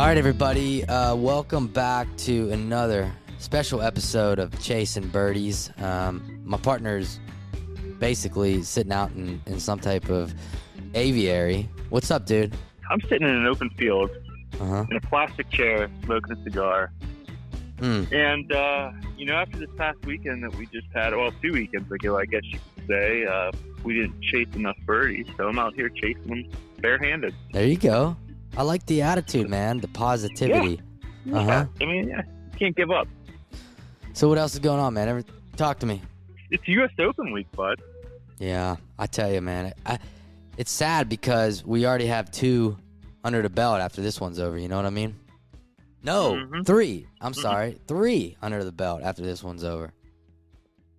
All right, everybody. Welcome back to another special episode of Chasing Birdies. My partner's basically sitting out in some type of aviary. What's up, dude? I'm sitting in an open field in a plastic chair, smoking a cigar. And, after this past weekend that we just had, well, 2 weekends ago, I guess you could say, we didn't chase enough birdies. So I'm out here chasing them barehanded. There you go. I like the attitude, man, the positivity. Yeah. You can't give up. So what else is going on, man? Talk to me. It's U.S. Open week, bud. Yeah, I tell you, man. It's sad because we already have 2 under the belt after this one's over. You know what I mean? No, 3. I'm sorry. 3 under the belt after this one's over.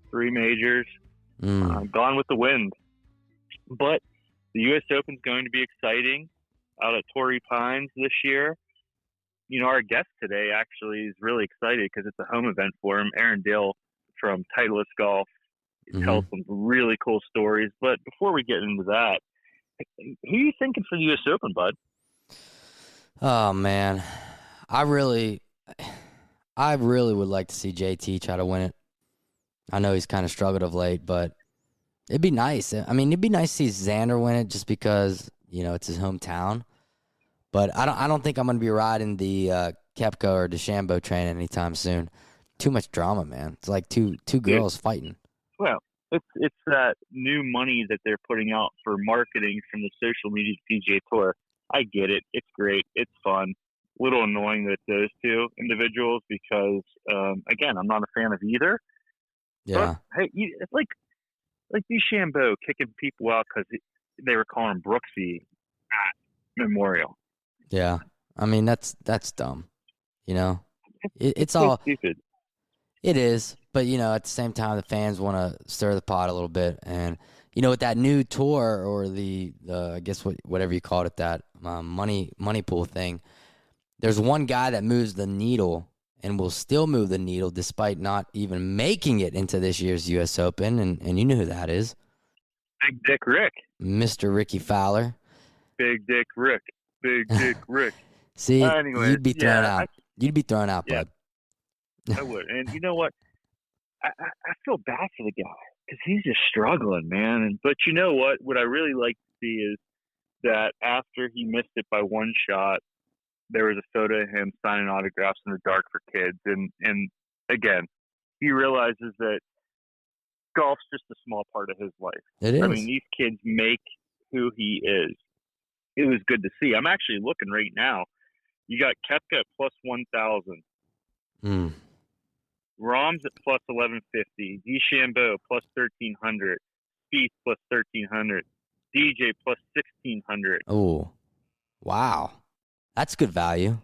3 majors. Gone with the wind. But the U.S. Open's going to be exciting out at Torrey Pines this year. Our guest today actually is really excited because it's a home event for him. Aaron Dill from Titleist Golf. He tells some really cool stories. But before we get into that, who are you thinking for the U.S. Open, bud? Oh, man. I really would like to see JT try to win it. I know he's kind of struggled of late, but it'd be nice. I mean, it'd be nice to see Xander win it just because, it's his hometown. But I don't think I'm going to be riding the Koepka or DeChambeau train anytime soon. Too much drama, man. It's like two girls fighting. Well, it's that new money that they're putting out for marketing from the social media PGA Tour. I get it. It's great. It's fun. A little annoying that those 2 individuals because, again, I'm not a fan of either. Yeah. But, hey, it's like DeChambeau kicking people out because they were calling him Brooksy at Memorial. Yeah. I mean, that's dumb. It's so all stupid. It is, but at the same time, the fans want to stir the pot a little bit, and with that new tour or the I guess whatever you called it, that money pool thing. There's one guy that moves the needle and will still move the needle despite not even making it into this year's U.S. Open, and you know who that is? Big Dick Rick. Mr. Ricky Fowler. Big Dick Rick. Big Dick Rick. See, anyway, you'd be thrown out. You'd be thrown out, bud. I would. And you know what? I feel bad for the guy because he's just struggling, man. But you know what? What I really like to see is that after he missed it by 1 shot, there was a photo of him signing autographs in the dark for kids. And again, he realizes that golf's just a small part of his life. It is. I mean, these kids make who he is. It was good to see. I'm actually looking right now. You got Koepka at plus 1,000. Rahm's at plus 1,150. DeChambeau plus 1,300. Spieth plus 1,300. DJ plus 1,600. Oh, wow. That's good value.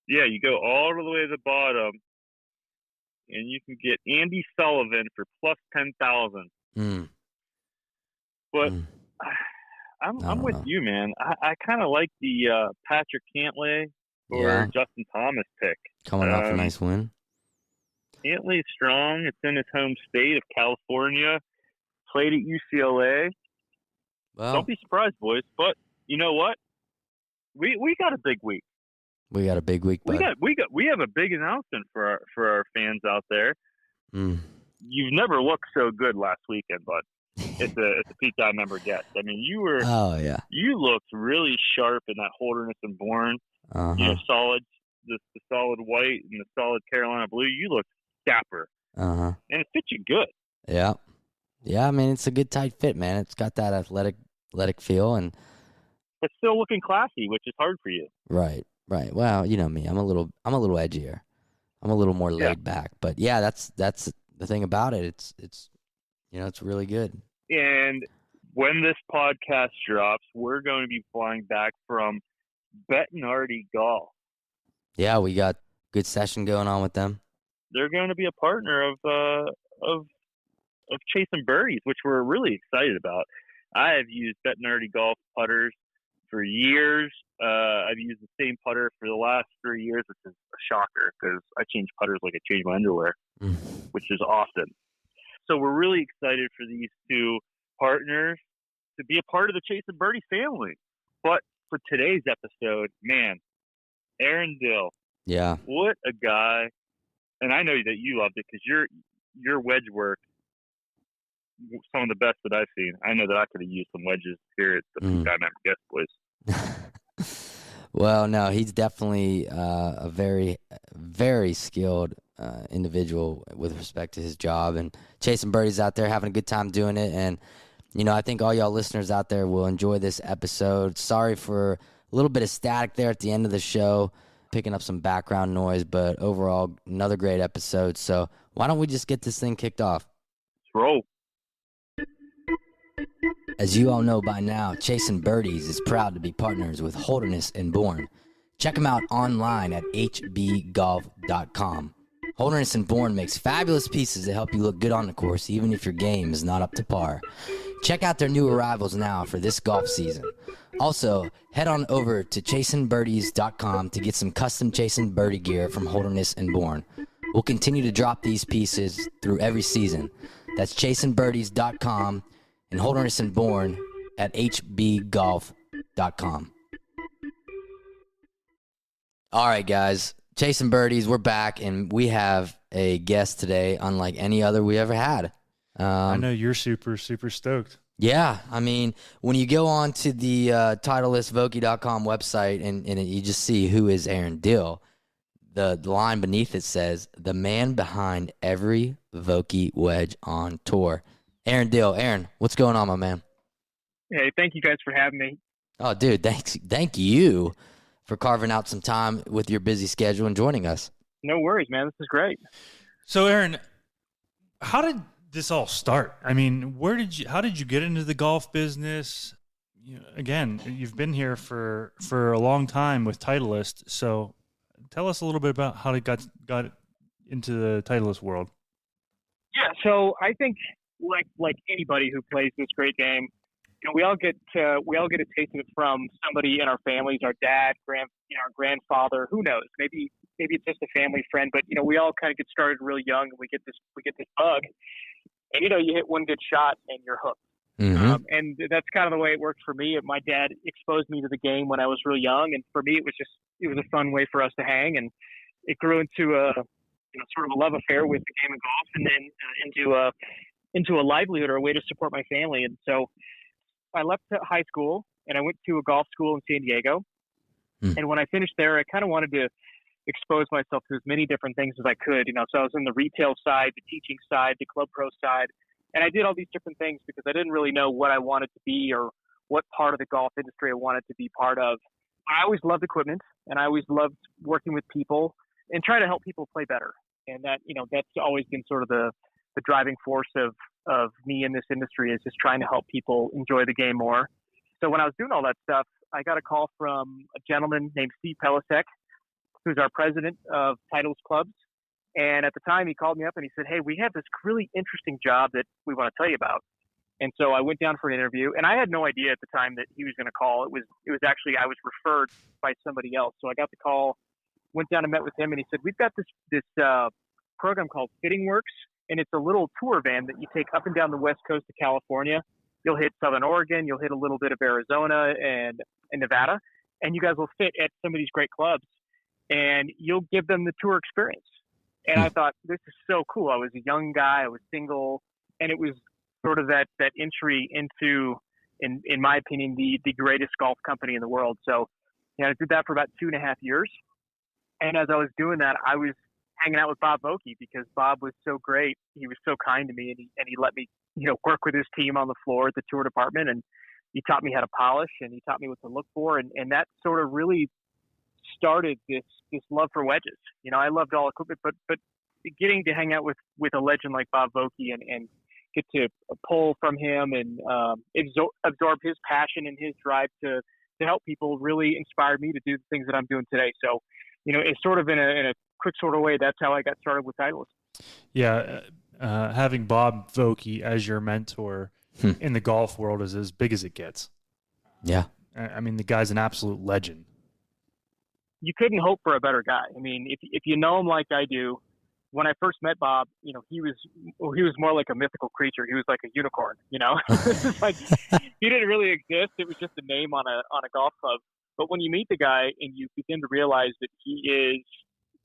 Yeah, you go all the way to the bottom, and you can get Andy Sullivan for plus 10,000. But I'm with you, man. I kind of like the Patrick Cantlay or Justin Thomas pick. Coming off a nice win. Cantlay's strong. It's in his home state of California. Played at UCLA. Well, don't be surprised, boys. But you know what? We got a big week. We got a big week. Bud. We have a big announcement for our fans out there. You've never looked so good last weekend, bud. It's a Pete Dye member guest. I mean, you were. Oh yeah. You looked really sharp in that Holderness and Bourne. Solid, the solid white and the solid Carolina blue. You looked dapper. And it fits you good. Yeah. Yeah. I mean, it's a good tight fit, man. It's got that athletic feel, but still looking classy, which is hard for you. Right. Well, you know me. I'm a little edgier. I'm a little more laid back. But yeah, that's the thing about it. It's it's really good. And when this podcast drops, we're going to be flying back from Bettinardi Golf. Yeah, we got good session going on with them. They're going to be a partner of Chasing Birdies, which we're really excited about. I have used Bettinardi Golf putters for years. I've used the same putter for the last 3 years, which is a shocker because I change putters like I change my underwear, which is often. So we're really excited for these 2 partners to be a part of the Chasing Birdie family. But for today's episode, man, Aaron Dill. Yeah. What a guy. And I know that you loved it because your wedge work, some of the best that I've seen. I know that I could have used some wedges here at the Peak Dynamic Guest Boys. Well, no, he's definitely a very, very skilled individual with respect to his job, and chasing birdies out there, having a good time doing it. And, I think all y'all listeners out there will enjoy this episode. Sorry for a little bit of static there at the end of the show, picking up some background noise, but overall, another great episode. So why don't we just get this thing kicked off? Let's roll. As you all know by now, Chasing Birdies is proud to be partners with Holderness and Bourne. Check them out online at hbgolf.com. Holderness and Bourne makes fabulous pieces that help you look good on the course, even if your game is not up to par. Check out their new arrivals now for this golf season. Also, head on over to chasingbirdies.com to get some custom Chasing Birdie gear from Holderness and Bourne. We'll continue to drop these pieces through every season. That's chasingbirdies.com and Holderness and Bourne at hbgolf.com. All right, guys. Chasing Birdies, we're back, and we have a guest today unlike any other we ever had. I know you're super, super stoked. Yeah, I mean, when you go on to the Titleist Vokey.com website and you just see who is Aaron Dill, the line beneath it says, the man behind every Vokey wedge on tour. Aaron Dill. Aaron, what's going on, my man? Hey, thank you guys for having me. Oh, dude, thank you for carving out some time with your busy schedule and joining us. No worries, man. This is great. So, Aaron, how did this all start? I mean, how did you get into the golf business? Again, you've been here for a long time with Titleist. So tell us a little bit about how it got into the Titleist world. Yeah, so I think like anybody who plays this great game, we all get a taste of it from somebody in our families, our dad, our grandfather, who knows? Maybe it's just a family friend, but we all kind of get started really young, and we get this bug, and you hit one good shot and you're hooked. Mm-hmm. And that's kind of the way it worked for me. My dad exposed me to the game when I was really young, and for me it was a fun way for us to hang, and it grew into a sort of a love affair with the game of golf, and then into a livelihood or a way to support my family. And so I left high school and I went to a golf school in San Diego. And when I finished there, I kind of wanted to expose myself to as many different things as I could. So I was in the retail side, the teaching side, the club pro side, and I did all these different things because I didn't really know what I wanted to be or what part of the golf industry I wanted to be part of. I always loved equipment, and I always loved working with people and trying to help people play better. And that, that's always been sort of the driving force of me in this industry, is just trying to help people enjoy the game more. So when I was doing all that stuff, I got a call from a gentleman named Steve Pelisek, who's our president of Titleist Clubs. And at the time he called me up and he said, hey, we have this really interesting job that we want to tell you about. And so I went down for an interview, and I had no idea at the time that he was going to call. It was actually, I was referred by somebody else. So I got the call, went down and met with him, and he said, we've got this program called Fitting Works, and it's a little tour van that you take up and down the west coast of California. You'll hit Southern Oregon, you'll hit a little bit of Arizona and Nevada, and you guys will fit at some of these great clubs, and you'll give them the tour experience. And I thought, this is so cool. I was a young guy, I was single, and it was sort of that entry into, in my opinion, the greatest golf company in the world. So I did that for about 2.5 years. And as I was doing that, I was hanging out with Bob Vokey because Bob was so great. He was so kind to me, and he let me, work with his team on the floor at the tour department, and he taught me how to polish, and he taught me what to look for, and that sort of really started this love for wedges. I loved all equipment, but getting to hang out with a legend like Bob Vokey and get to pull from him and absorb his passion and his drive to help people really inspired me to do the things that I'm doing today. So, it's sort of in a quick sort of way, that's how I got started with Titleist. Yeah, having Bob Vokey as your mentor in the golf world is as big as it gets. Yeah. I mean, the guy's an absolute legend. You couldn't hope for a better guy. I mean, if you know him like I do, when I first met Bob, he was more like a mythical creature. He was like a unicorn, Like, he didn't really exist. It was just a name on a golf club. But when you meet the guy and you begin to realize that he is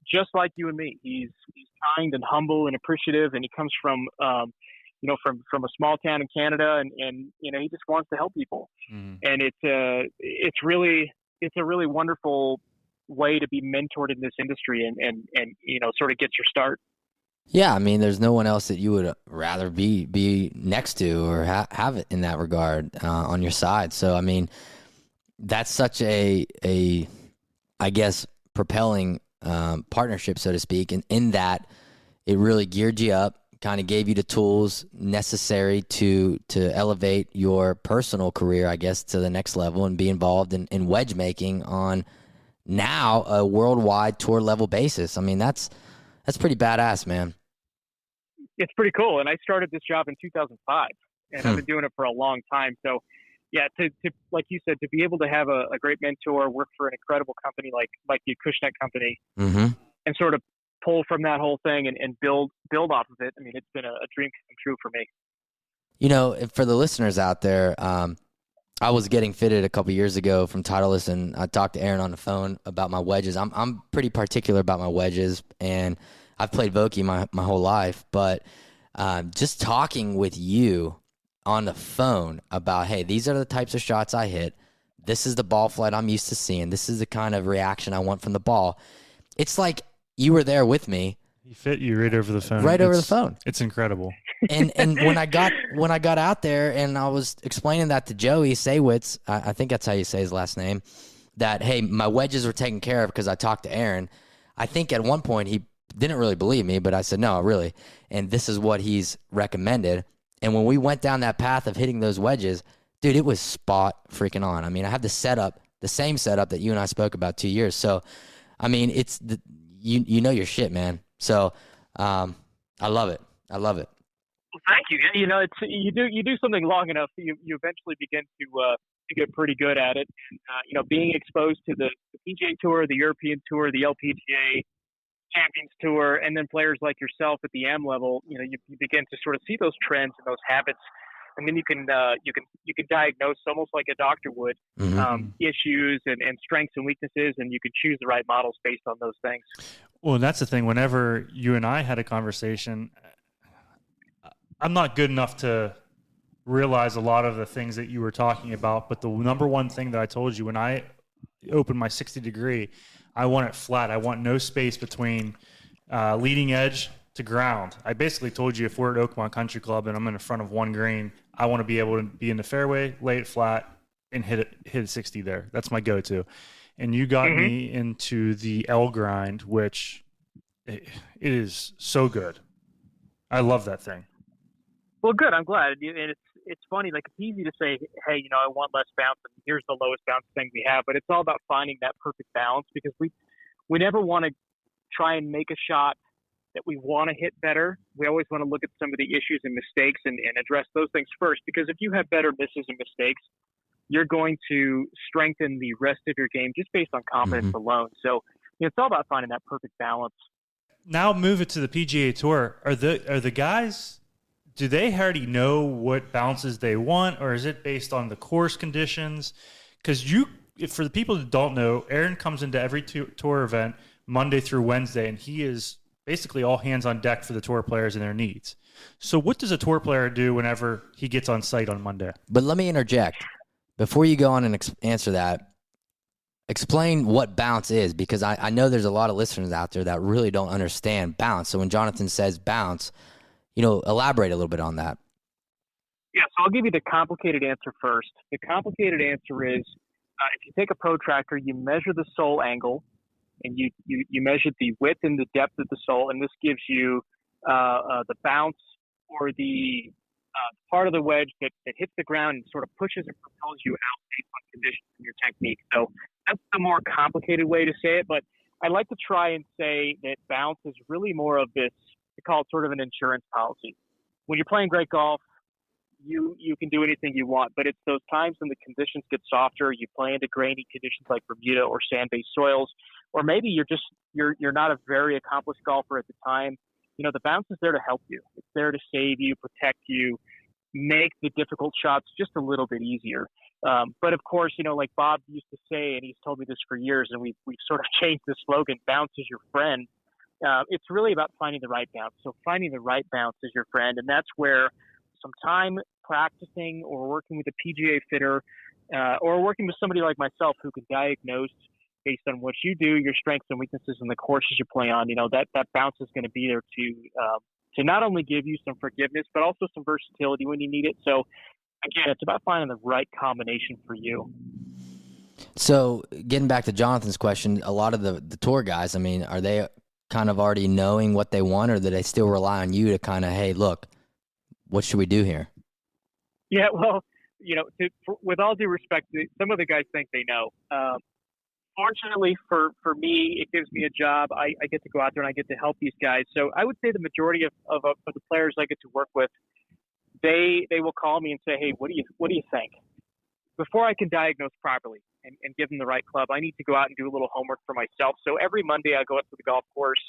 just like you and me, he's kind and humble and appreciative, and he comes from from a small town in Canada, and he just wants to help people. And it's a really wonderful way to be mentored in this industry and sort of get your start. Yeah, I mean, there's no one else that you would rather be next to or have it in that regard on your side. So, I mean, that's such a I guess, propelling partnership, so to speak, and in that it really geared you up, kind of gave you the tools necessary to elevate your personal career, I guess, to the next level and be involved in wedge making on now a worldwide tour level basis. I mean, that's pretty badass, man. It's pretty cool. And I started this job in 2005, and I've been doing it for a long time. So, yeah, to like you said, to be able to have a great mentor, work for an incredible company like the Acushnet company, and sort of pull from that whole thing and build off of it. I mean, it's been a dream come true for me. You know, for the listeners out there, I was getting fitted a couple years ago from Titleist, and I talked to Aaron on the phone about my wedges. I'm pretty particular about my wedges, and I've played Vokey my whole life. But just talking with you on the phone about, hey, these are the types of shots I hit. This is the ball flight I'm used to seeing. This is the kind of reaction I want from the ball. It's like you were there with me. He fit you right over the phone. Right over the phone. It's incredible. And when I got out there and I was explaining that to Joey Saywitz, I think that's how you say his last name, that, hey, my wedges were taken care of because I talked to Aaron. I think at one point he didn't really believe me, but I said, no, really. And this is what he's recommended. And when we went down that path of hitting those wedges, dude, it was spot freaking on. I mean, I have the same setup that you and I spoke about 2 years. So, I mean, it's you know your shit, man. So, I love it. Well, thank you. You know, it's you do something long enough, you eventually begin to get pretty good at it. Being exposed to the PGA Tour, the European Tour, the LPGA Champions Tour, and then players like yourself at the AM level, you begin to sort of see those trends and those habits, and then you can diagnose almost like a doctor would issues and strengths and weaknesses, and you can choose the right models based on those things. Well, that's the thing. Whenever you and I had a conversation, I'm not good enough to realize a lot of the things that you were talking about, but the number one thing that I told you when I opened my 60 degree, I want it flat. I want no space between leading edge to ground. I basically told you if we're at Oakmont Country Club and I'm in front of one green, I want to be able to be in the fairway, lay it flat, and hit it 60 there. That's my go-to. And you got me into the L grind, which it is so good. I love that thing. Well, good. I'm glad. And it's funny. Like, it's easy to say, hey, I want less bounce, and here's the lowest bounce thing we have. But it's all about finding that perfect balance, because we never want to try and make a shot that we want to hit better. We always want to look at some of the issues and mistakes and address those things first, because if you have better misses and mistakes, you're going to strengthen the rest of your game just based on confidence alone. So it's all about finding that perfect balance. Now move it to the PGA Tour. Are the guys, do they already know what bounces they want, or is it based on the course conditions? Because for the people that don't know, Aaron comes into every tour event Monday through Wednesday, and he is basically all hands on deck for the tour players and their needs. So what does a tour player do whenever he gets on site on Monday? But let me interject. Before you go on and answer that, explain what bounce is, because I know there's a lot of listeners out there that really don't understand bounce. So when Jonathan says bounce, elaborate a little bit on that. Yeah, so I'll give you the complicated answer first. The complicated answer is if you take a protractor, you measure the sole angle, and you measure the width and the depth of the sole, and this gives you the bounce or the part of the wedge that hits the ground and sort of pushes and propels you out based on conditions and your technique. So that's the more complicated way to say it, but I like to try and say that bounce is really more of this, we call it sort of an insurance policy. When you're playing great golf, you can do anything you want, but it's those times when the conditions get softer, you play into grainy conditions like Bermuda or sand-based soils, or maybe you're not a very accomplished golfer at the time. The bounce is there to help you. It's there to save you, protect you, make the difficult shots just a little bit easier. But of course, like Bob used to say, and he's told me this for years, and we've sort of changed the slogan, bounce is your friend. It's really about finding the right bounce. So finding the right bounce is your friend. And that's where some time practicing or working with a PGA fitter or working with somebody like myself who can diagnose based on what you do, your strengths and weaknesses and the courses you play on, that bounce is going to be there to not only give you some forgiveness, but also some versatility when you need it. So again, it's about finding the right combination for you. So getting back to Jonathan's question, a lot of the tour guys, I mean, are they kind of already knowing what they want, or do they still rely on you to kind of, hey, look, what should we do here? Yeah, well, with all due respect, some of the guys think they know. Fortunately for me, it gives me a job. I get to go out there and I get to help these guys. So I would say the majority of the players I get to work with, they will call me and say, hey, what do you think? Before I can diagnose properly and give them the right club, I need to go out and do a little homework for myself. So every Monday I go up to the golf course.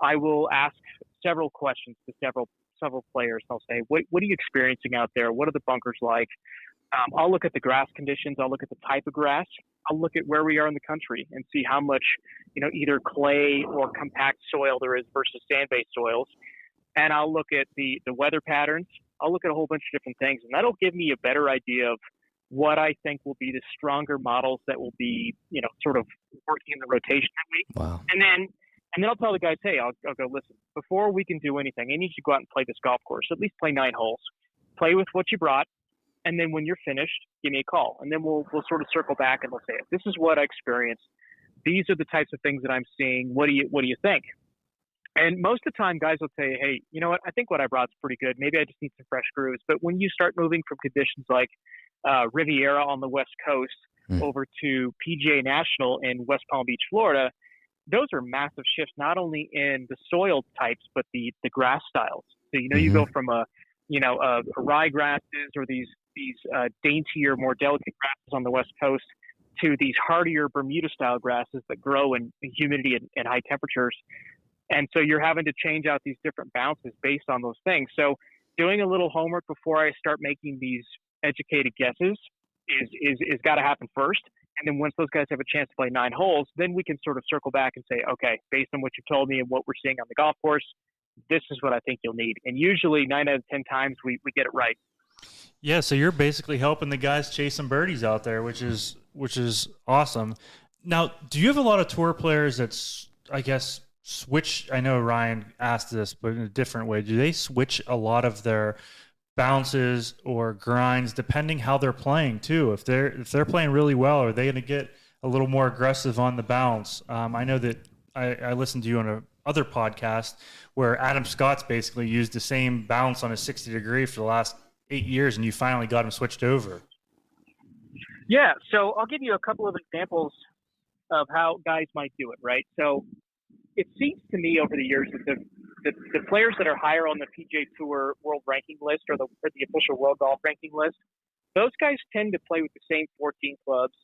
I will ask several questions to several players. I'll say, what are you experiencing out there? What are the bunkers like? I'll look at the grass conditions. I'll look at the type of grass. I'll look at where we are in the country and see how much, either clay or compact soil there is versus sand-based soils. And I'll look at the weather patterns. I'll look at a whole bunch of different things, and that'll give me a better idea of what I think will be the stronger models that will be, sort of working in the rotation that week. Wow. And then I'll tell the guys, hey, I'll go, listen, before we can do anything, I need you to go out and play this golf course, at least play 9 holes, play with what you brought. And then when you're finished, give me a call. And then we'll sort of circle back and we'll say, this is what I experienced. These are the types of things that I'm seeing. What do you think? And most of the time, guys will say, hey, you know what? I think what I brought is pretty good. Maybe I just need some fresh grooves. But when you start moving from conditions like Riviera on the West Coast over to PGA National in West Palm Beach, Florida, those are massive shifts, not only in the soil types, but the grass styles. So, you go from rye grasses or these daintier, more delicate grasses on the West Coast to these hardier Bermuda-style grasses that grow in humidity and high temperatures. And so you're having to change out these different bounces based on those things. So doing a little homework before I start making these educated guesses is got to happen first. And then once those guys have a chance to play 9 holes, then we can sort of circle back and say, okay, based on what you've told me and what we're seeing on the golf course, this is what I think you'll need. And usually 9 out of 10 times we get it right. Yeah, so you're basically helping the guys chase some birdies out there, which is awesome. Now, do you have a lot of tour players that's, I guess, switch? I know Ryan asked this, but in a different way. Do they switch a lot of their bounces or grinds depending how they're playing too? If they're playing really well, are they going to get a little more aggressive on the bounce? I know that I listened to you on a other podcast where Adam Scott's basically used the same bounce on a 60 degree for the last 8 years, and you finally got him switched over. Yeah, so I'll give you a couple of examples of how guys might do it, right? So it seems to me over the years that the players that are higher on the PGA Tour world ranking list or the official world golf ranking list, those guys tend to play with the same 14 clubs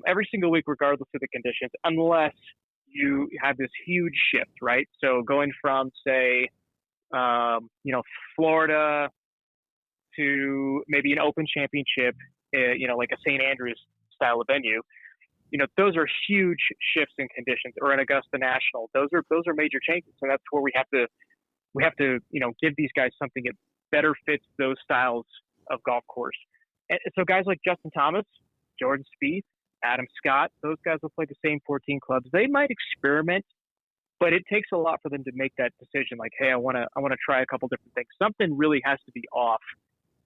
every single week, regardless of the conditions, unless you have this huge shift, right? So going from, say, Florida to maybe an Open Championship, like a St. Andrews style of venue, those are huge shifts in conditions, or an Augusta National. Those are major changes, and that's where we have to give these guys something that better fits those styles of golf course. And so guys like Justin Thomas, Jordan Spieth, Adam Scott, those guys will play the same 14 clubs. They might experiment, but it takes a lot for them to make that decision. Like, hey, I want to try a couple different things. Something really has to be off,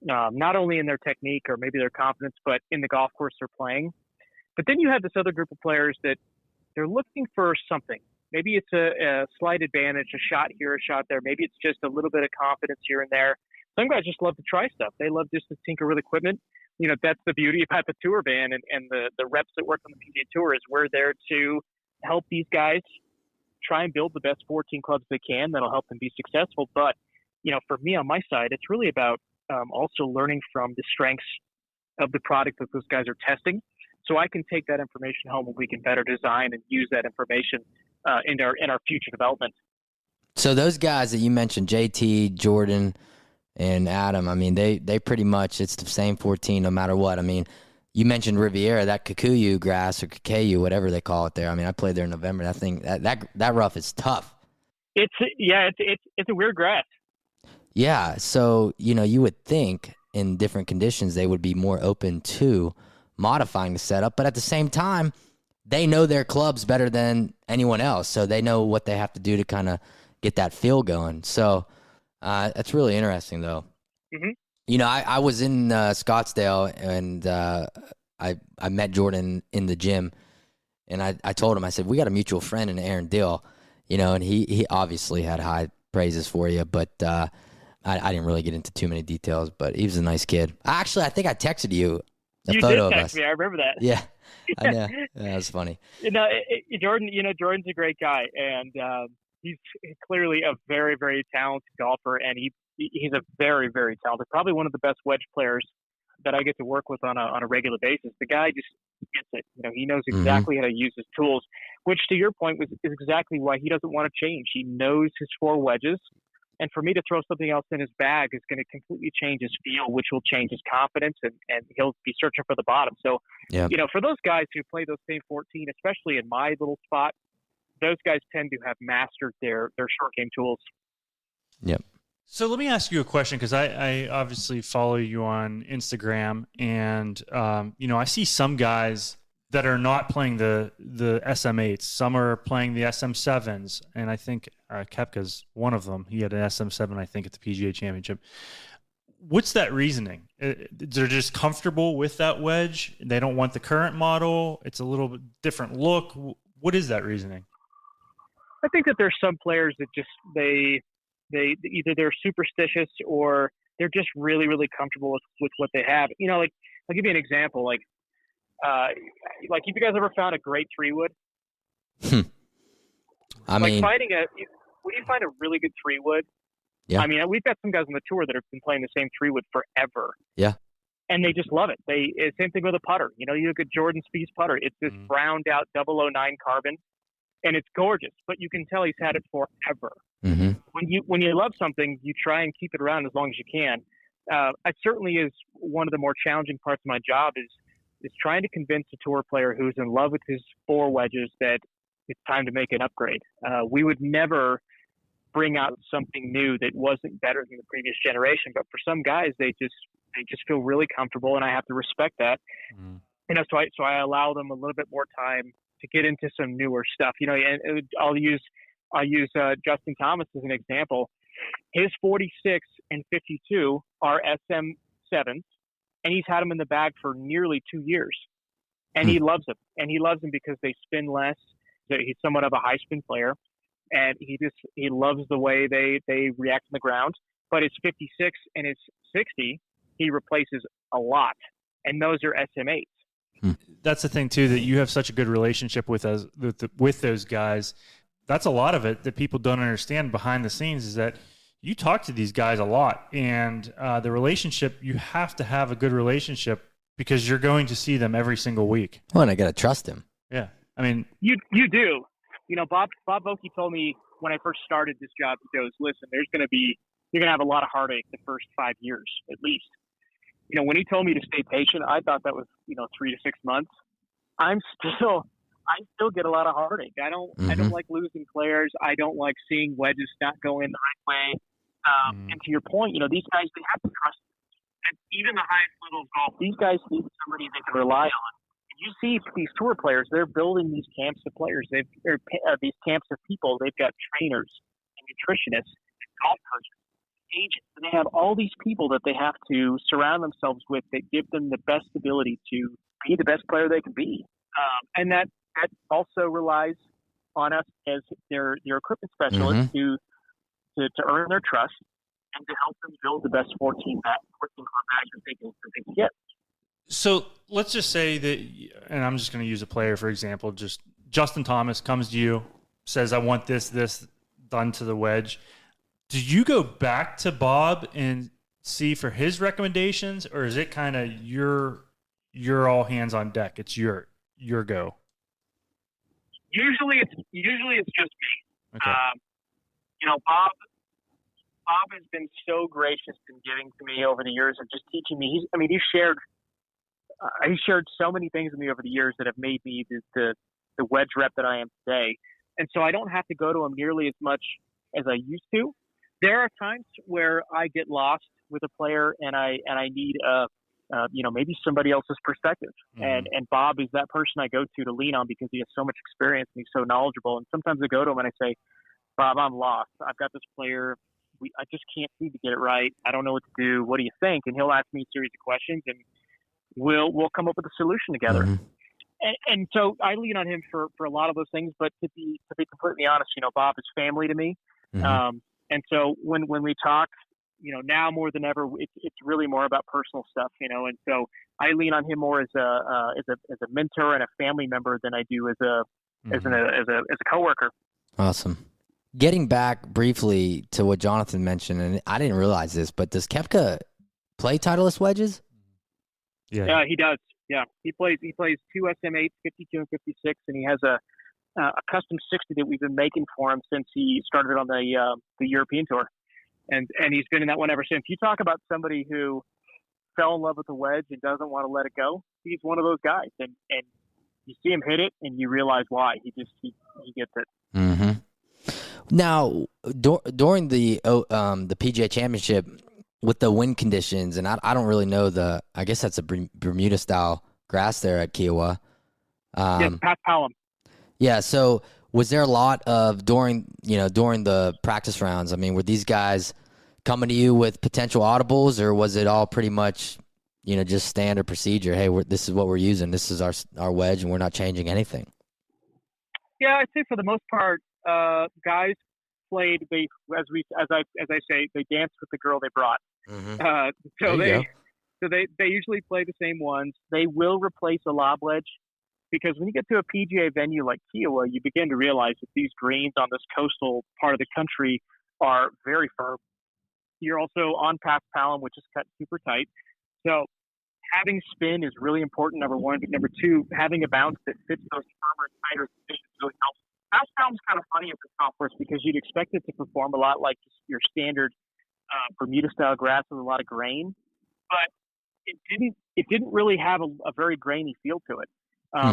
not only in their technique or maybe their confidence, but in the golf course they're playing. But then you have this other group of players that they're looking for something. Maybe it's a slight advantage, a shot here, a shot there. Maybe it's just a little bit of confidence here and there. Some guys just love to try stuff. They love just to tinker with equipment. That's the beauty about the tour van and the reps that work on the PGA Tour is we're there to help these guys try and build the best 14 clubs they can that'll help them be successful. But, for me on my side, it's really about also learning from the strengths of the product that those guys are testing. So I can take that information home and we can better design and use that information in our future development. So those guys that you mentioned, JT, Jordan, and Adam. I mean, they pretty much, it's the same 14 no matter what. I mean, you mentioned Riviera, that Kikuyu grass or Kikuyu, whatever they call it there. I mean, I played there in November. That thing, that rough is tough. It's a weird grass. Yeah, so you would think in different conditions they would be more open to modifying the setup, but at the same time, they know their clubs better than anyone else, so they know what they have to do to kind of get that feel going. So that's really interesting, though. Mm-hmm. I was in Scottsdale, and I met Jordan in the gym, and I told him, I said, we got a mutual friend in Aaron Dill, and he obviously had high praises for you, but I didn't really get into too many details, but he was a nice kid. Actually, I think I texted you a photo of us. You did text me. I remember that. Yeah. I know. That was funny. Jordan's a great guy, and he's clearly a very, very talented golfer, and he's a very, very talented, probably one of the best wedge players that I get to work with on a regular basis. The guy just gets it. He knows exactly how to use his tools, which, to your point, is exactly why he doesn't want to change. He knows his 4 wedges. And for me to throw something else in his bag is going to completely change his feel, which will change his confidence, and he'll be searching for the bottom. So, for those guys who play those same 14, especially in my little spot, those guys tend to have mastered their short game tools. Yep. So let me ask you a question, because I obviously follow you on Instagram, and I see some guys that are not playing the SM8s. Some are playing the SM7s, and I think Koepka's one of them. He had an SM7, I think, at the PGA Championship. What's that reasoning? They're just comfortable with that wedge. They don't want the current model. It's a little bit different look. What is that reasoning? I think that there's some players that just they either they're superstitious or they're just really, really comfortable with what they have. Like, I'll give you an example. Like have you guys ever found a great 3-wood? I mean, when you find a really good 3-wood, yeah. I mean, we've got some guys on the tour that have been playing the same 3-wood forever. Yeah. And they just love it. Same thing with a putter. You look at Jordan Spieth's putter. It's this browned out 009 carbon, and it's gorgeous, but you can tell he's had it forever. Mm-hmm. When you love something, you try and keep it around as long as you can. It certainly is one of the more challenging parts of my job is trying to convince a tour player who's in love with his 4 wedges that it's time to make an upgrade. We would never bring out something new that wasn't better than the previous generation, but for some guys, they just feel really comfortable, and I have to respect that. So I allow them a little bit more time to get into some newer stuff. And I'll use Justin Thomas as an example. His 46 and 52 are SM7s, and he's had them in the bag for nearly 2 years. And he loves them. And he loves them because they spin less. He's somewhat of a high spin player. And he loves the way they react on the ground. But his 56 and his 60, he replaces a lot. And those are SM8s. That's the thing, too, that you have such a good relationship with those guys. That's a lot of it that people don't understand behind the scenes, is that you talk to these guys a lot, and the relationship, you have to have a good relationship because you're going to see them every single week. Well, and I got to trust him. Yeah. I mean, you do. Bob Vokey told me when I first started this job, he goes, listen, you're going to have a lot of heartache the first 5 years, at least. When he told me to stay patient, I thought that was, 3 to 6 months. I still get a lot of heartache. I don't like losing players. I don't like seeing wedges not go in the right way. And to your point, these guys, they have to trust. At even the highest level of golf, these guys need somebody they can rely on. You see these tour players, they're building these camps of players. They're these camps of people. They've got trainers and nutritionists and golf coaches, agents. And they have all these people that they have to surround themselves with that give them the best ability to be the best player they can be. And that also relies on us as their equipment specialists to earn their trust and to help them build the best 14 club bag that they can get. So let's just say that, and I'm just going to use a player, for example, just Justin Thomas comes to you, says, I want this done to the wedge. Do you go back to Bob and see for his recommendations, or is it kind of you're all hands on deck? It's your go. Usually it's just me. Okay. Bob has been so gracious in giving to me over the years of just teaching me. He's shared so many things with me over the years that have made me the wedge rep that I am today. And so I don't have to go to him nearly as much as I used to. There are times where I get lost with a player and I need maybe somebody else's perspective. Mm-hmm. And Bob is that person I go to lean on because he has so much experience and he's so knowledgeable. And sometimes I go to him and I say, Bob, I'm lost. I've got this player. I just can't seem to get it right. I don't know what to do. What do you think? And he'll ask me a series of questions and we'll come up with a solution together. Mm-hmm. And so I lean on him for a lot of those things. But to be completely honest, Bob is family to me. Mm-hmm. And so when we talk, now more than ever, it's really more about personal stuff, and so I lean on him more as a mentor and a family member than I do as a coworker. Awesome. Getting back briefly to what Jonathan mentioned, and I didn't realize this, but does Koepka play Titleist wedges? Yeah, he does. Yeah, he plays 2 SM8s, 52 and 56, and he has a custom 60 that we've been making for him since he started on the European tour. And he's been in that one ever since. You talk about somebody who fell in love with the wedge and doesn't want to let it go. He's one of those guys, and you see him hit it, and you realize why. He gets it. Mm-hmm. Now, during the PGA Championship with the wind conditions, and I don't really know I guess that's a Bermuda style grass there at Kiowa. Yes, Pat Palom. Yeah. So, was there a lot of during the practice rounds? I mean, were these guys coming to you with potential audibles, or was it all pretty much, just standard procedure? Hey, this is what we're using. This is our wedge, and we're not changing anything. Yeah, I'd say for the most part, guys played. They, as I say, they danced with the girl they brought. Mm-hmm. So they usually play the same ones. They will replace a lob wedge. Because when you get to a PGA venue like Kiowa, you begin to realize that these greens on this coastal part of the country are very firm. You're also on Pat Palom, which is cut super tight. So having spin is really important, number one. But number two, having a bounce that fits those firmer, tighter conditions really helps. Pat Palom's kind of funny at the golf course because you'd expect it to perform a lot like your standard Bermuda-style grass with a lot of grain. But it didn't really have a very grainy feel to it.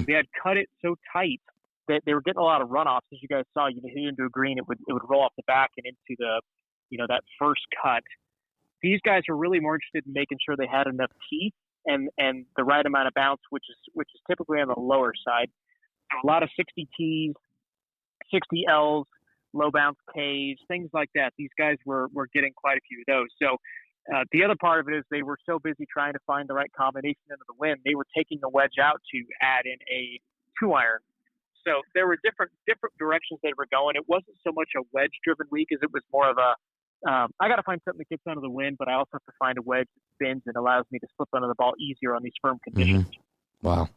They had cut it so tight that they were getting a lot of runoffs. As you guys saw, you hit into a green, it would roll off the back and into the, that first cut. These guys are really more interested in making sure they had enough teeth and the right amount of bounce, which is typically on the lower side. So a lot of 60 Ts, 60 Ls, low bounce Ks, things like that. These guys were getting quite a few of those. So the other part of it is they were so busy trying to find the right combination into the wind, they were taking the wedge out to add in a 2-iron. So there were different directions they were going. It wasn't so much a wedge-driven week as it was more of a, I got to find something that gets under the wind, but I also have to find a wedge that spins and allows me to slip under the ball easier on these firm conditions. Mm-hmm. Wow.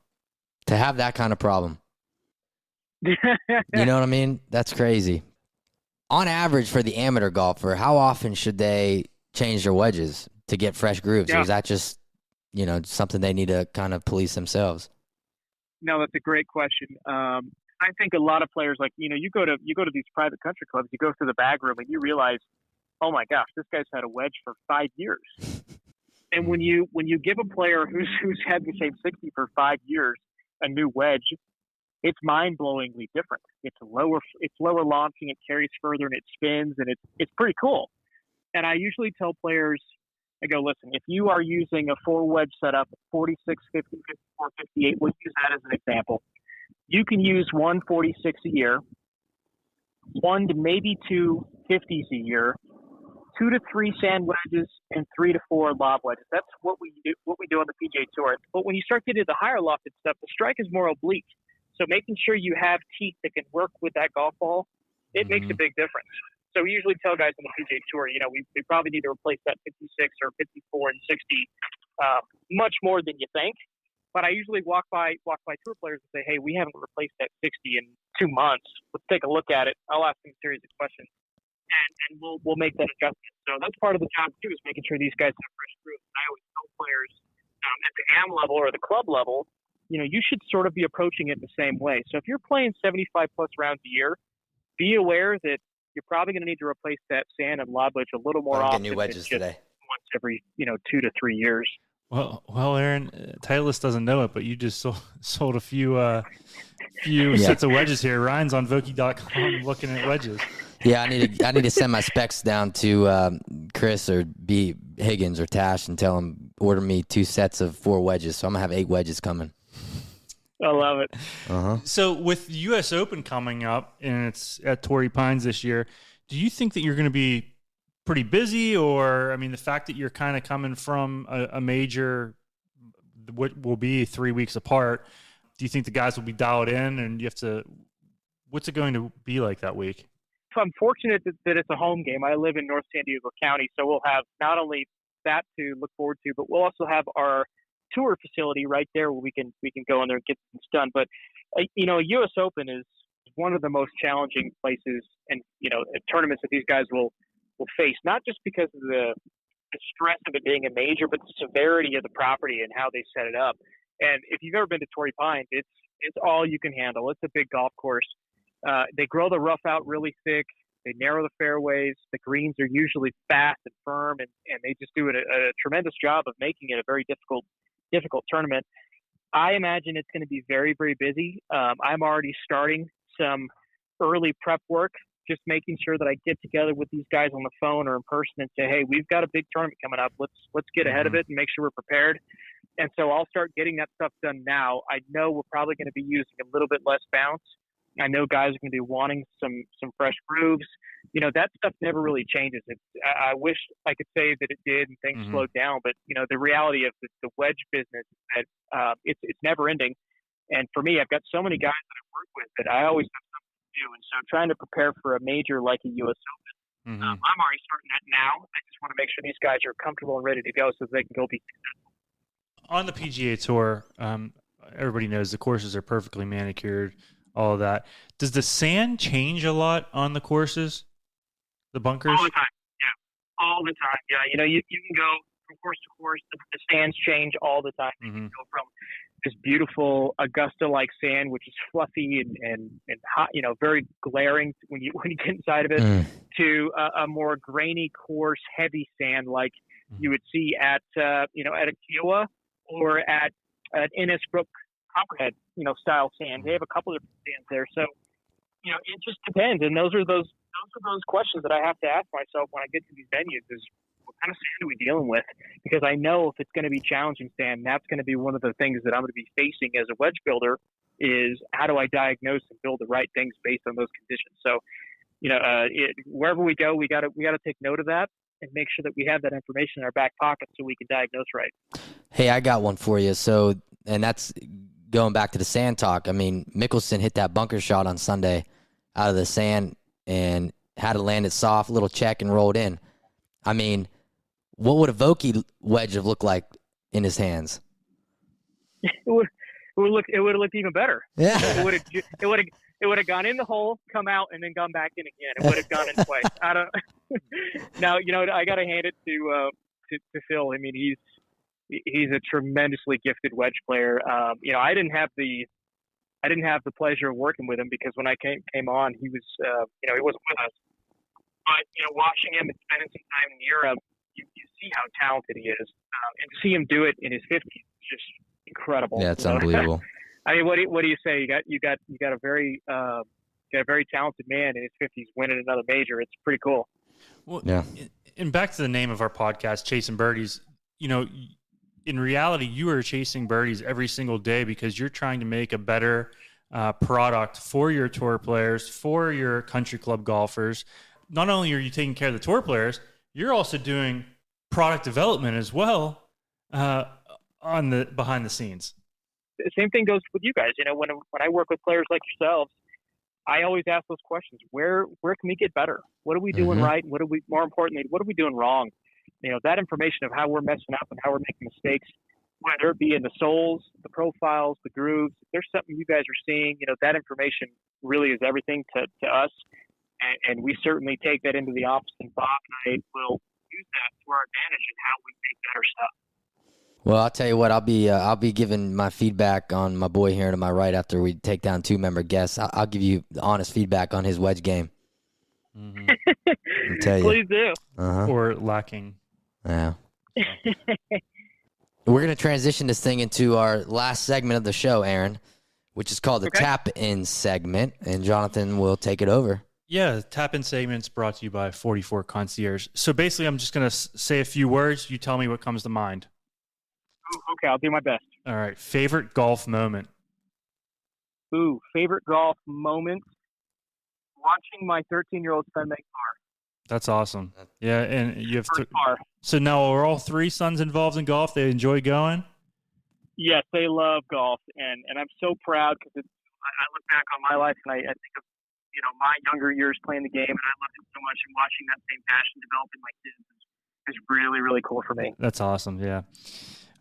To have that kind of problem. You know what I mean? That's crazy. On average, for the amateur golfer, how often should they change their wedges to get fresh grooves? Yeah. Or is that just, something they need to kind of police themselves? No, that's a great question. I think a lot of players, like, you go to these private country clubs, you go through the bag room and you realize, oh my gosh, this guy's had a wedge for 5 years. And when you give a player who's had the same 60 for 5 years a new wedge, it's mind-blowingly different. It's lower launching, it carries further, and it spins, and it's pretty cool. And I usually tell players, I go, listen, if you are using a 4-wedge setup, 46, 50, 54, 58, we'll use that as an example. You can use 1 46 a year, 1 to maybe 2 50s a year, 2 to 3 sand wedges, and 3 to 4 lob wedges. That's what we do on the PGA Tour. But when you start getting to the higher lofted stuff, the strike is more oblique. So making sure you have teeth that can work with that golf ball, it makes a big difference. So we usually tell guys on the PGA Tour, we probably need to replace that 56 or 54 and 60 much more than you think. But I usually walk by tour players and say, hey, we haven't replaced that 60 in 2 months. Let's take a look at it. I'll ask them a series of questions, and we'll make that adjustment. So that's part of the job too, is making sure these guys have fresh grooves. I always tell players at the AM level or the club level, you should sort of be approaching it the same way. So if you're playing 75 plus rounds a year, be aware that you're probably going to need to replace that sand and lob wedge a little more I'm often. getting new wedges today. Once every 2 to 3 years. Well, Aaron, Titleist doesn't know it, but you just sold a few sets of wedges here. Ryan's on Vokey.com looking at wedges. Yeah, I need to send my specs down to Chris or B Higgins or Tash and tell him order me 2 sets of 4 wedges. So I'm gonna have 8 wedges coming. I love it. So with the U.S. Open coming up and it's at Torrey Pines this year, do you think that you're going to be pretty busy, or I mean, the fact that you're kind of coming from a major, what will be 3 weeks apart, do you think the guys will be dialed in, and you have to? What's it going to be like that week? I'm fortunate that it's a home game. I live in North San Diego County, so we'll have not only that to look forward to, but we'll also have our tour facility right there where we can go in there and get things done. But a U.S. Open is one of the most challenging places and tournaments that these guys will face, not just because of the stress of it being a major, but the severity of the property and how they set it up. And if you've ever been to Torrey Pines, it's all you can handle. It's a big golf course. They grow the rough out really thick. They narrow the fairways. The greens are usually fast and firm, and they just do a tremendous job of making it a very difficult tournament. I imagine it's going to be very, very busy. I'm already starting some early prep work, just making sure that I get together with these guys on the phone or in person and say, hey, we've got a big tournament coming up. Let's get ahead of it and make sure we're prepared. And so I'll start getting that stuff done now. I know we're probably going to be using a little bit less bounce. I know guys are going to be wanting some fresh grooves. That stuff never really changes. I wish I could say that it did and things slowed down, but the reality of the wedge business is that it's never ending. And for me, I've got so many guys that I work with that I always have something to do. And so trying to prepare for a major like a U.S. Open, I'm already starting that now. I just want to make sure these guys are comfortable and ready to go so they can go be successful. On the PGA Tour, everybody knows the courses are perfectly manicured, all of that. Does the sand change a lot on the courses, the bunkers? All the time, yeah. All the time, yeah. You can go from course to course. The sands change all the time. You can go from this beautiful Augusta-like sand, which is fluffy and hot, very glaring when you get inside of it, to a more grainy, coarse, heavy sand like you would see at a Kiowa or at Innisbrook Copperhead, style sand. They have a couple of different sands there, so it just depends. And those are those questions that I have to ask myself when I get to these venues: is what kind of sand are we dealing with? Because I know if it's going to be challenging sand, that's going to be one of the things that I'm going to be facing as a wedge builder. Is how do I diagnose and build the right things based on those conditions? So, wherever we go, we got to take note of that and make sure that we have that information in our back pocket so we can diagnose right. Hey, I got one for you. So, and that's going back to the sand talk. I mean, Mickelson hit that bunker shot on Sunday out of the sand and had to land it soft, little check, and rolled in. I mean, what would a Vokey wedge have looked like in his hands? It would have looked even better. Yeah. It would have gone in the hole, come out, and then gone back in again. It would have gone in twice. I don't. Now I got to hand it to Phil. I mean, he's a tremendously gifted wedge player. I didn't have the pleasure of working with him because when I came on, he was he wasn't with us. But watching him and spending some time in Europe, you see how talented he is, and to see him do it in his 50s is just incredible. Yeah, it's unbelievable. I mean, what do you say? You got a very talented man in his 50s winning another major. It's pretty cool. Well, yeah. And back to the name of our podcast, Chasing Birdies. In reality, you are chasing birdies every single day because you're trying to make a better product for your tour players, for your country club golfers. Not only are you taking care of the tour players, you're also doing product development as well on the behind the scenes. The same thing goes with you guys. When I work with players like yourselves, I always ask those questions. Where can we get better? What are we doing right? More importantly, what are we doing wrong? That information of how we're messing up and how we're making mistakes, whether it be in the soles, the profiles, the grooves, if there's something you guys are seeing, that information really is everything to us. And we certainly take that into the office, and Bob and I will use that to our advantage in how we make better stuff. Well, I'll tell you what, I'll be giving my feedback on my boy here to my right after we take down 2-member guests. I'll give you honest feedback on his wedge game. Mm-hmm. I tell you. Please do. or lacking. Yeah. We're going to transition this thing into our last segment of the show, Aaron, which is called the Tap-In segment, and Jonathan will take it over. Yeah, Tap-In segment's brought to you by 44 Concierge. So basically, I'm just going to say a few words. You tell me what comes to mind. Okay, I'll do my best. All right. Favorite golf moment? Ooh, favorite golf moment? Watching my 13-year-old son make par. That's awesome. Yeah, and you have First par. So now are all three sons involved in golf? They enjoy going? Yes, they love golf, and I'm so proud because I look back on my life and I think of my younger years playing the game, and I loved it so much, and watching that same passion develop in my kids is really, really cool for me. That's awesome. Yeah.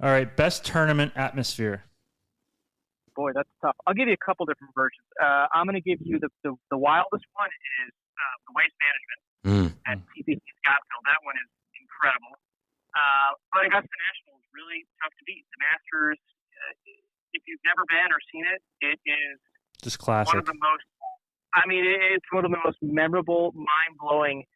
All right, best tournament atmosphere. Boy, that's tough. I'll give you a couple different versions. I'm going to give you the wildest one is the waste management at TPC Scottsdale. That one is incredible. But Augusta National is really tough to beat. The Masters, if you've never been or seen it, it is just classic. One of the most. I mean, it's one of the most memorable, mind-blowing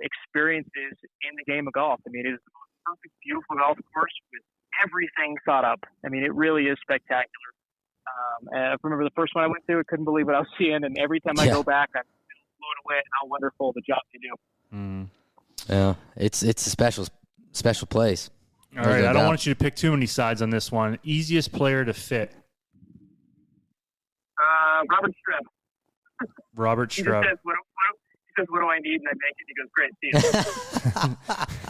experiences in the game of golf. I mean, it is the most perfect, beautiful golf course with everything thought up. I mean, it really is spectacular. I remember the first one I went to, I couldn't believe what I was seeing, and every time I go back, I'm blown away at how wonderful the job they do. Yeah, it's a special place. All right, I don't want you to pick too many sides on this one. Easiest player to fit? Robert Streb. Robert Streb. He says, what do I need? And I make it. He goes, great, see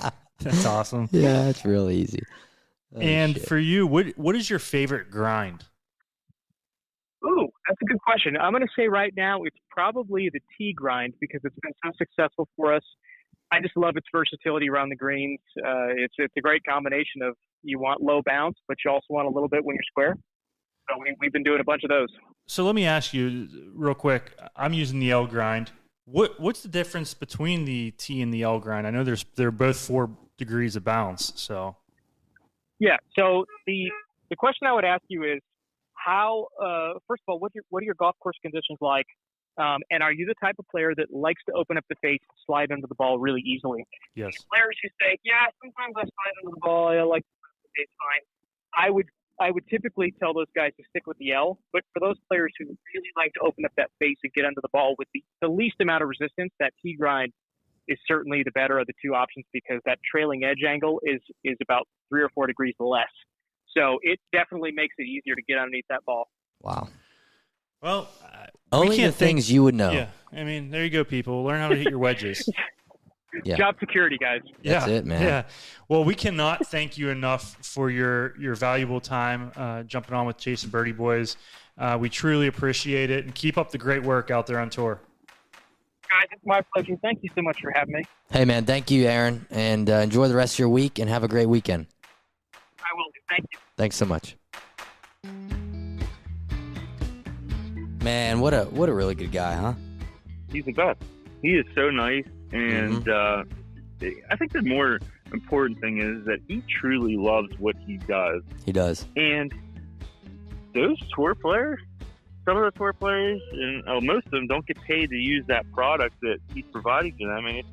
you. That's awesome. Yeah, it's real easy. And for you, what is your favorite grind? Ooh, that's a good question. I'm going to say right now it's probably the tee grind because it's been so successful for us. I just love its versatility around the greens. It's a great combination of you want low bounce, but you also want a little bit when you're square. So we've been doing a bunch of those. So let me ask you real quick. I'm using the L grind. What's the difference between the T and the L grind? I know they're both 4 degrees of bounce. So yeah. So the question I would ask you is how. First of all, what are your golf course conditions like? And are you the type of player that likes to open up the face and slide under the ball really easily? Yes. Players who say, yeah, sometimes I slide under the ball. I like to open up the face fine. I would typically tell those guys to stick with the L, but for those players who really like to open up that face and get under the ball with the least amount of resistance, that T grind is certainly the better of the two options because that trailing edge angle is about 3 or 4 degrees less. So it definitely makes it easier to get underneath that ball. Wow. Well, only the things you would know. Yeah, I mean, there you go, people. Learn how to hit your wedges. Yeah. Job security, guys. That's it, man. Yeah. Well, we cannot thank you enough for your valuable time jumping on with Chasing Birdie Boys. We truly appreciate it, and keep up the great work out there on tour. Guys, it's my pleasure. Thank you so much for having me. Hey, man, thank you, Aaron, and enjoy the rest of your week and have a great weekend. I will do. Thank you. Thanks so much. Man, what a really good guy, huh? He's the best. He is so nice, and I think the more important thing is that he truly loves what he does. He does. And those tour players, some of the tour players, and most of them don't get paid to use that product that he's providing to them. And it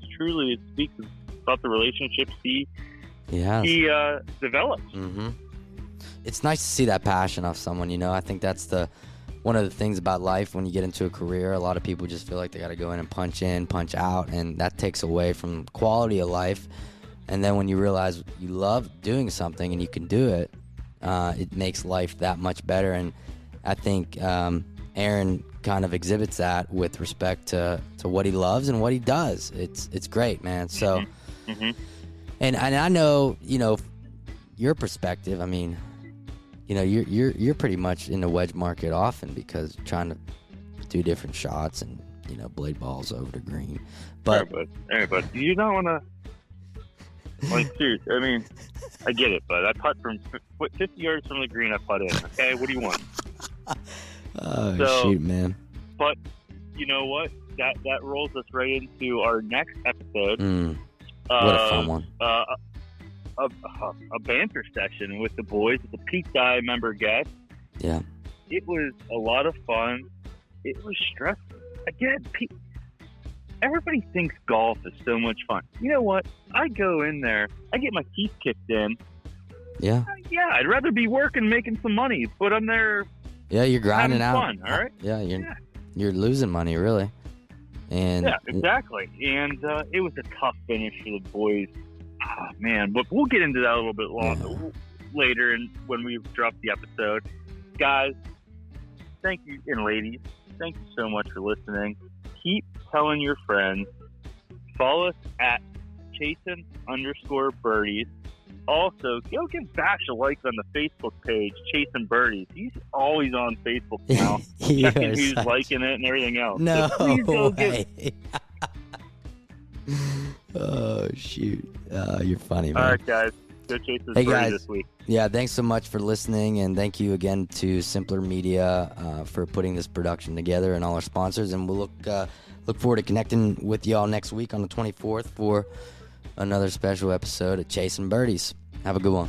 speaks about the relationships he develops. Mm-hmm. It's nice to see that passion of someone, I think that's one of the things about life when you get into a career. A lot of people just feel like they got to go in, punch out, and that takes away from quality of life. And then when you realize you love doing something and you can do it, it makes life that much better. And I think Aaron kind of exhibits that with respect to what he loves and what he does. It's great, man. So, and I know, your perspective. I mean, you're pretty much in the wedge market often because you're trying to do different shots and blade balls over the green. But but you don't want to. Like, seriously, I mean, I get it, but I putt from 50 yards from the green. I putt in. Okay, what do you want? Shoot, man. But you know what? That rolls us right into our next episode. What a fun one. A banter session with the boys, with the Pete Dye member guest. Yeah. It was a lot of fun. It was stressful. Again, everybody thinks golf is so much fun. You know what? I go in there, I get my teeth kicked in. Yeah. Yeah, I'd rather be working, making some money, but I'm there. Yeah, you're grinding out. Fun, all right? Yeah, you're losing money, really. And yeah, exactly. And it was a tough finish for the boys. Man, but we'll get into that a little bit later and when we drop the episode. Guys, thank you, and ladies, thank you so much for listening. Keep telling your friends. Follow us at Chasin_birdies. Also, go give Bash a like on the Facebook page, Chasing Birdies. He's always on Facebook now, checking who's liking it and everything else. No so please go way. Oh, shoot. You're funny, man. All right, guys. Go chase this birdie this week. Yeah, thanks so much for listening, and thank you again to Simpler Media for putting this production together and all our sponsors. And we'll look forward to connecting with y'all next week on the 24th for another special episode of Chasing Birdies. Have a good one.